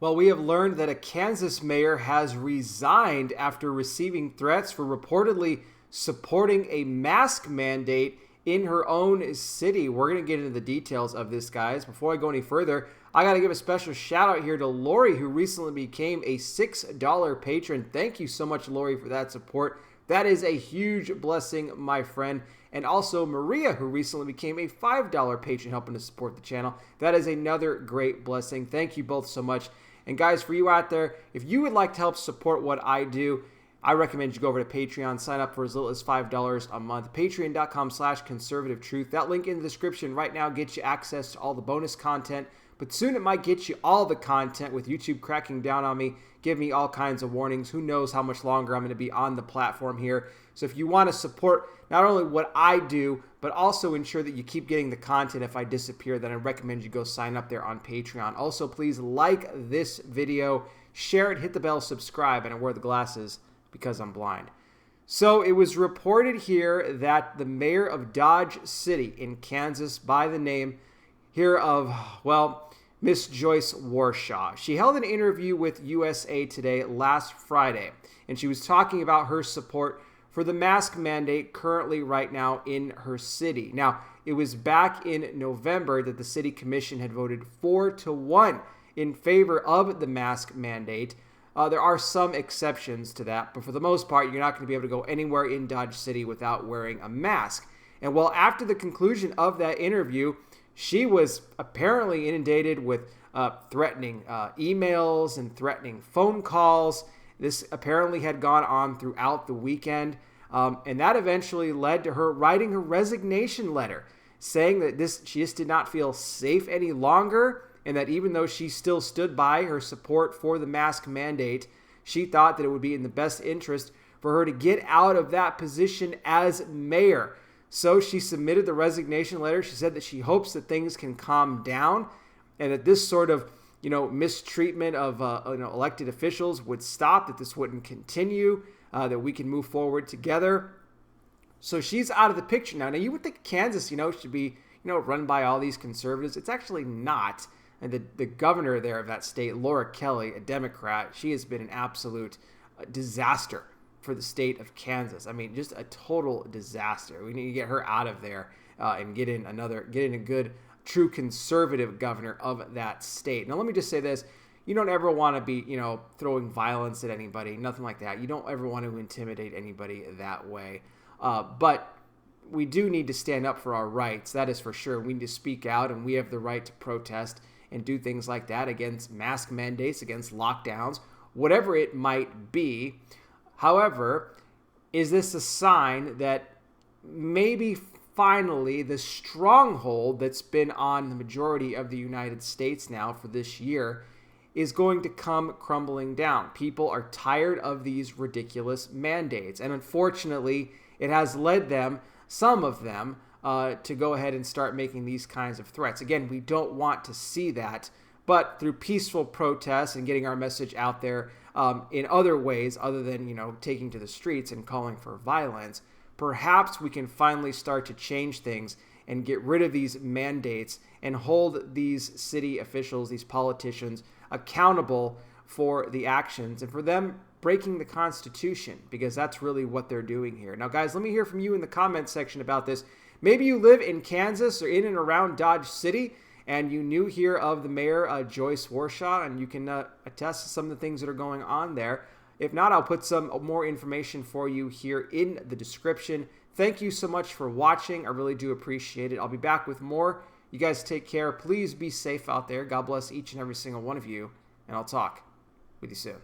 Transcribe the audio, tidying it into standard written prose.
Well, we have learned that a Kansas mayor has resigned after receiving threats for reportedly supporting a mask mandate in her own city. We're going to get into the details of this, guys. Before I go any further, I got to give a special shout out here to Lori, who recently became a $6 patron. Thank you so much, Lori, for that support. That is a huge blessing, my friend. And also Maria, who recently became a $5 patron, helping to support the channel. That is another great blessing. Thank you both so much. And guys, for you out there, if you would like to help support what I do, I recommend you go over to Patreon, sign up for as little as $5 a month. Patreon.com/conservative-truth. That link in the description right now gets you access to all the bonus content, but soon it might get you all the content with YouTube cracking down on me, give me all kinds of warnings. Who knows how much longer I'm going to be on the platform here. So if you want to support not only what I do, but also ensure that you keep getting the content if I disappear, then I recommend you go sign up there on Patreon. Also, please like this video, share it, hit the bell, subscribe, and I wear the glasses because I'm blind. So it was reported here that the mayor of Dodge City in Kansas by the name here of, well, Miss Joyce Warshaw. She held an interview with USA Today last Friday, and she was talking about her support for the mask mandate currently right now in her city. Now, it was back in November that the city commission had voted 4-1 in favor of the mask mandate. There are some exceptions to that, but for the most part, you're not going to be able to go anywhere in Dodge City without wearing a mask. And well, after the conclusion of that interview, she was apparently inundated with threatening emails and threatening phone calls. This apparently had gone on throughout the weekend, and that eventually led to her writing her resignation letter, saying that she just did not feel safe any longer, and that even though she still stood by her support for the mask mandate, she thought that it would be in the best interest for her to get out of that position as mayor. So she submitted the resignation letter. She said that she hopes that things can calm down and that this sort of, mistreatment of elected officials would stop, that this wouldn't continue, that we can move forward together. So she's out of the picture now. Now, you would think Kansas, should be, run by all these conservatives. It's actually not. And the governor there of that state, Laura Kelly, a Democrat, she has been an absolute disaster for the state of Kansas. I mean, just a total disaster. We need to get her out of there and get in a good, true conservative governor of that state. Now, let me just say this. You don't ever want to be, throwing violence at anybody, nothing like that. You don't ever want to intimidate anybody that way. But we do need to stand up for our rights. That is for sure. We need to speak out, and we have the right to protest and do things like that against mask mandates, against lockdowns, whatever it might be. However, is this a sign that maybe finally the stronghold that's been on the majority of the United States now for this year is going to come crumbling down? People are tired of these ridiculous mandates, and unfortunately, it has led them, some of them, to go ahead and start making these kinds of threats. Again, we don't want to see that, but through peaceful protests and getting our message out there in other ways other than, taking to the streets and calling for violence, perhaps we can finally start to change things and get rid of these mandates and hold these city officials, these politicians, accountable for the actions and for them breaking the Constitution, because that's really what they're doing here. Now, guys, let me hear from you in the comments section about this. Maybe you live in Kansas or in and around Dodge City, and you knew here of the mayor, Joyce Warshaw, and you can attest to some of the things that are going on there. If not, I'll put some more information for you here in the description. Thank you so much for watching. I really do appreciate it. I'll be back with more. You guys take care. Please be safe out there. God bless each and every single one of you, and I'll talk with you soon.